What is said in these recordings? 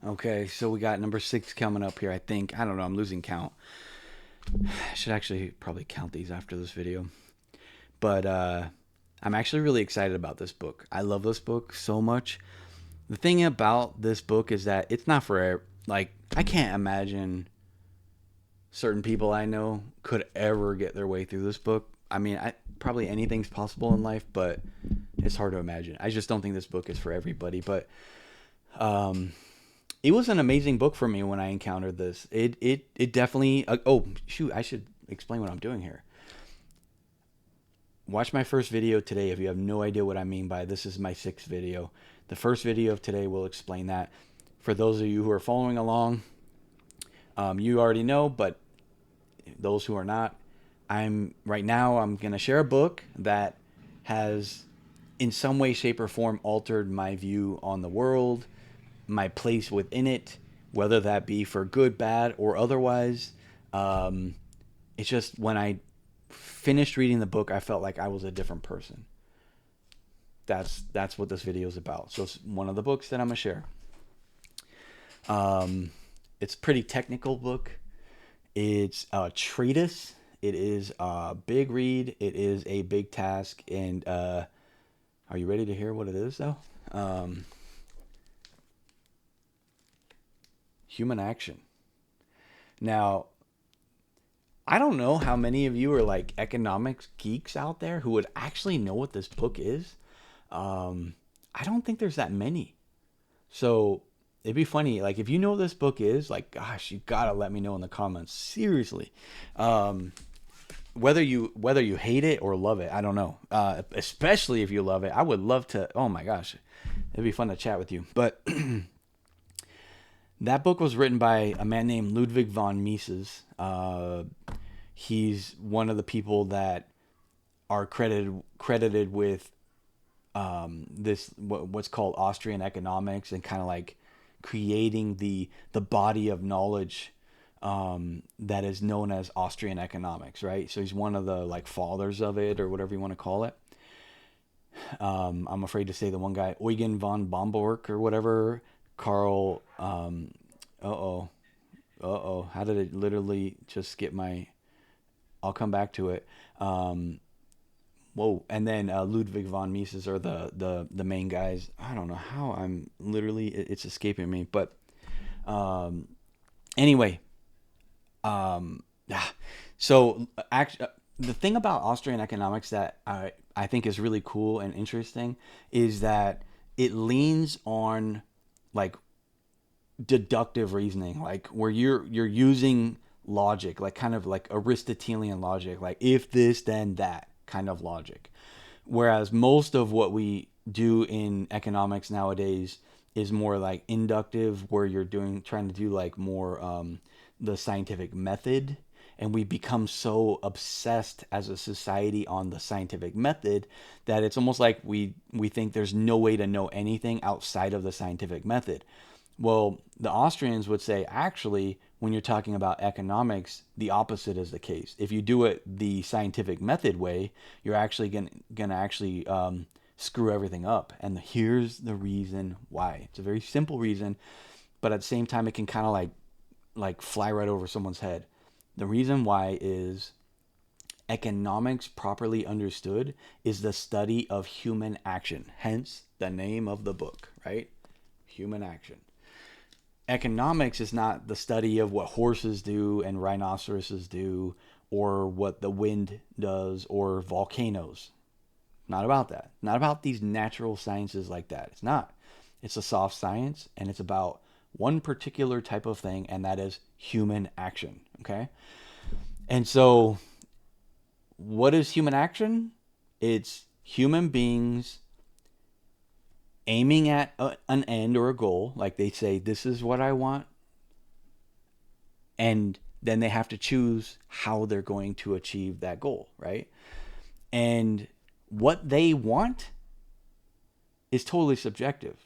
Okay, so we got number 6 coming up here, I think. I don't know, I'm losing count. I should actually probably count these after this video. But I'm actually really excited about this book. I love this book so much. The thing about this book is that it's not for, like, I can't imagine certain people I know could ever get their way through this book. I mean, probably anything's possible in life, but it's hard to imagine. I just don't think this book is for everybody. But um, it was an amazing book for me when I encountered this. It definitely. Oh shoot! I should explain what I'm doing here. Watch my first video today if you have no idea what I mean by this is my 6th video. The first video of today will explain that. For those of you who are following along, you already know, but those who are not, I'm gonna share a book that has in some way, shape, or form altered my view on the world, my place within it, whether that be for good, bad, or otherwise. Um, it's just when I finished reading the book, I felt like I was a different person. That's what this video is about. So it's one of the books that I'm gonna share. Um, it's a pretty technical book. It's a treatise. It is a big read. It is a big task. And are you ready to hear what it is, though? Um, Human action. Now, I don't know how many of you are like economics geeks out there who would actually know what this book is. I don't think there's that many. So it'd be funny, like if you know what this book is, like gosh, you gotta let me know in the comments. Seriously, um, whether you hate it or love it, I don't know. Especially if you love it, I would love to. Oh my gosh, it'd be fun to chat with you. But that book was written by a man named Ludwig von Mises. He's one of the people that are credited with this what's called Austrian economics and kind of like creating the body of knowledge that is known as Austrian economics, right? So he's one of the like fathers of it or whatever you want to call it. I'm afraid to say the one guy, Eugen von Bombork or whatever, Carl. Oh, how did it literally just skip my? I'll come back to it. Whoa, and then Ludwig von Mises are the main guys. I don't know how I'm literally it's escaping me, but um, anyway, ah, so the thing about Austrian economics that I think is really cool and interesting is that it leans on like deductive reasoning, like where you're using logic, like kind of like Aristotelian logic, like if this then that kind of logic. Whereas most of what we do in economics nowadays is more like inductive, where you're doing trying to do like more the scientific method, and we become so obsessed as a society on the scientific method that it's almost like we think there's no way to know anything outside of the scientific method. Well, the Austrians would say actually, when you're talking about economics, the opposite is the case. If you do it the scientific method way, you're actually gonna actually screw everything up. And here's the reason why. It's a very simple reason, but at the same time, it can kind of like fly right over someone's head. The reason why is economics properly understood is the study of human action. Hence the name of the book, right? Human action. Economics is not the study of what horses do and rhinoceroses do or what the wind does or volcanoes. Not about that. Not about these natural sciences like that. It's not. It's a soft science and it's about one particular type of thing, and that is human action. Okay? And so, what is human action? It's human beings aiming at an end or a goal. Like they say, this is what I want, and then they have to choose how they're going to achieve that goal, right? And what they want is totally subjective.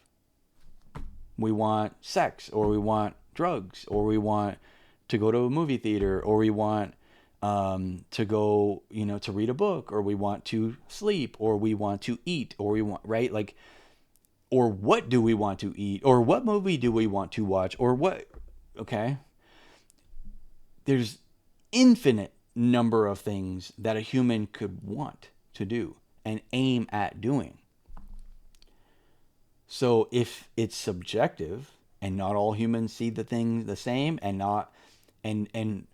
We want sex, or we want drugs, or we want to go to a movie theater, or we want to go, to read a book, or we want to sleep, or we want to eat, or we want, right? Like, or what do we want to eat, or what movie do we want to watch, or what, okay? There's infinite number of things that a human could want to do and aim at doing. So if it's subjective and not all humans see the thing the same, and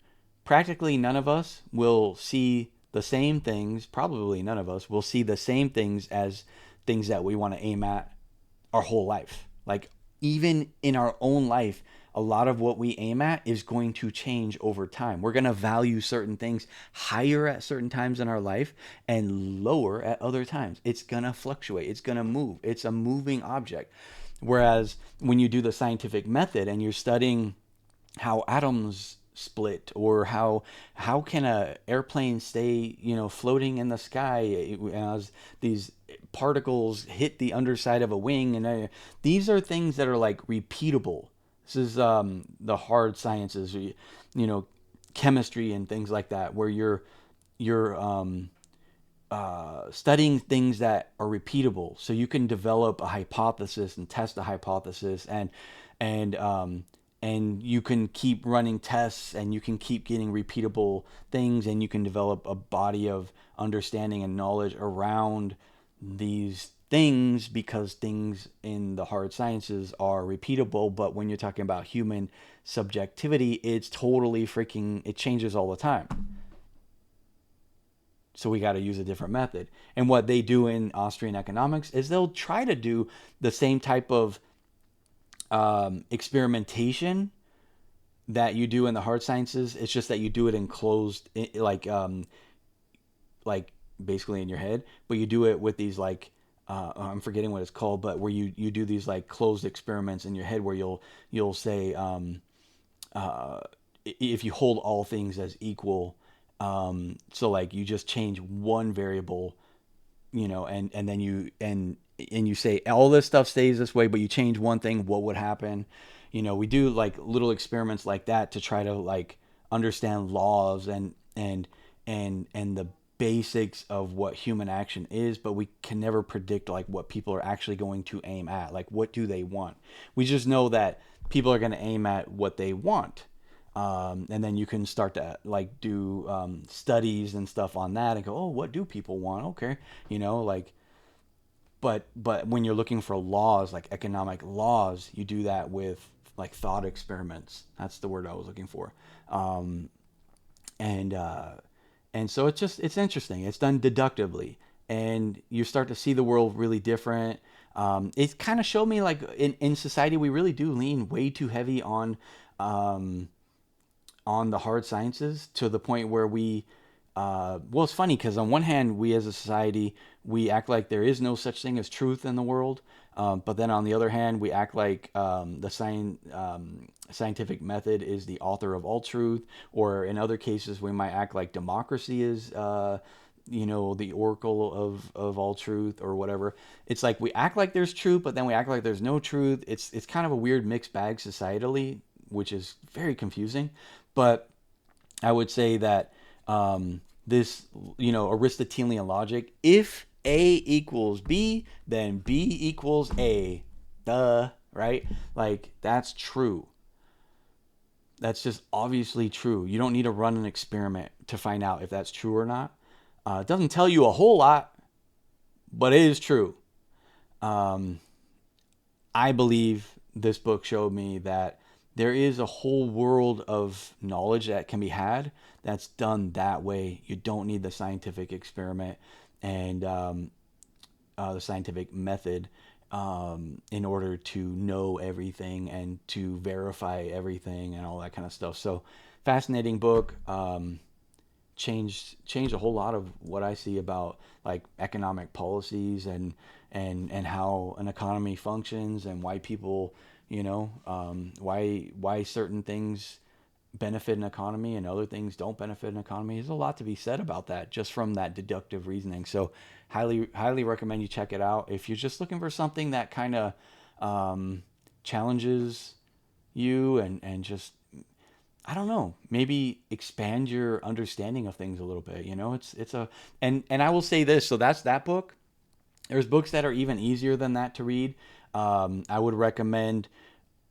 practically none of us will see the same things, probably none of us will see the same things as things that we want to aim at our whole life. Like, even in our own life, a lot of what we aim at is going to change over time. We're going to value certain things higher at certain times in our life and lower at other times. It's going to fluctuate. It's going to move. It's a moving object. Whereas when you do the scientific method and you're studying how atoms split, or how can a airplane stay, floating in the sky as these particles hit the underside of a wing, and these are things that are like repeatable. This is the hard sciences, chemistry and things like that, where you're studying things that are repeatable, so you can develop a hypothesis and test a hypothesis, and and you can keep running tests, and you can keep getting repeatable things, and you can develop a body of understanding and knowledge around these things, because things in the hard sciences are repeatable. But when you're talking about human subjectivity, it's totally freaking, it changes all the time. So we got to use a different method. And what they do in Austrian economics is they'll try to do the same type of experimentation that you do in the hard sciences. It's just that you do it in closed, like basically in your head, but you do it with these like I'm forgetting what it's called, but where you do these like closed experiments in your head, where you'll say if you hold all things as equal, so like you just change one variable, and then you say all this stuff stays this way, but you change one thing, what would happen? We do like little experiments like that to try to like understand laws and the basics of what human action is, but we can never predict like what people are actually going to aim at. Like, what do they want? We just know that people are going to aim at what they want. And then you can start to like do studies and stuff on that and go, oh, what do people want? Okay, like, but when you're looking for laws, like economic laws, you do that with like thought experiments. That's the word I was looking for. And so it's interesting. It's done deductively, and you start to see the world really different. It kind of showed me like in society we really do lean way too heavy on the hard sciences, to the point where well, it's funny because on one hand, we as a society, we act like there is no such thing as truth in the world. But then on the other hand, we act like scientific method is the author of all truth. Or in other cases, we might act like democracy is, the oracle of all truth, or whatever. It's like we act like there's truth, but then we act like there's no truth. It's kind of a weird mixed bag societally, which is very confusing. But I would say that this, Aristotelian logic, if A equals B, then B equals A. Duh, right? Like, that's true. That's just obviously true. You don't need to run an experiment to find out if that's true or not. It doesn't tell you a whole lot, but it is true. I believe this book showed me that there is a whole world of knowledge that can be had that's done that way. You don't need the scientific experiment and the scientific method in order to know everything and to verify everything and all that kind of stuff. So, fascinating book. Changed a whole lot of what I see about like economic policies and how an economy functions, and why people, why certain things benefit an economy and other things don't benefit an economy. There's a lot to be said about that just from that deductive reasoning. So highly recommend you check it out if you're just looking for something that kind of challenges you and just, I don't know, maybe expand your understanding of things a little bit. It's a, and I will say this. So that's that book. There's books that are even easier than that to read. I would recommend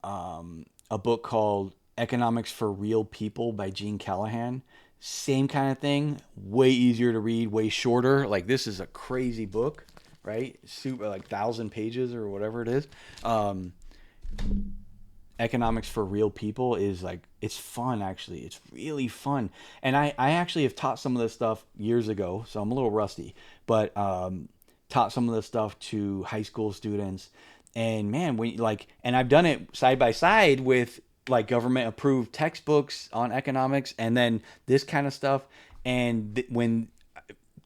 a book called Economics for Real People by Gene Callahan. Same kind of thing, way easier to read, way shorter. Like this is a crazy book, right? Super like 1,000 pages or whatever it is. Um, Economics for Real People is like it's fun actually. It's really fun, and I actually have taught some of this stuff years ago, so I'm a little rusty, but taught some of this stuff to high school students, and man, when like, and I've done it side by side with like government approved textbooks on economics, and then this kind of stuff, and when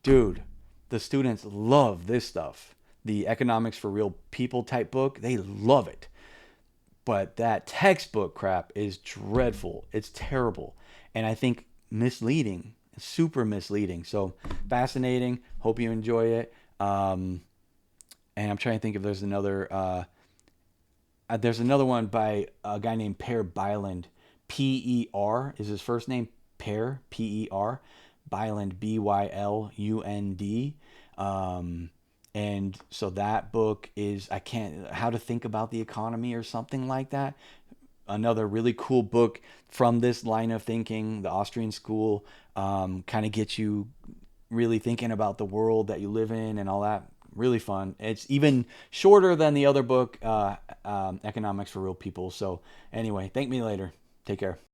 dude, the students love this stuff. The Economics for Real People type book, they love it. But that textbook crap is dreadful. It's terrible. And I think misleading, super misleading. So fascinating. Hope you enjoy it. And I'm trying to think if there's another one by a guy named Per Bylund. P-E-R is his first name. Per, P-E-R. Bylund, B-Y-L-U-N-D. And so that book is I can't how to think about the economy or something like that. Another really cool book from this line of thinking, the Austrian school, kind of gets you really thinking about the world that you live in and all that. Really fun. It's even shorter than the other book, Economics for Real People. So anyway, thank me later. Take care.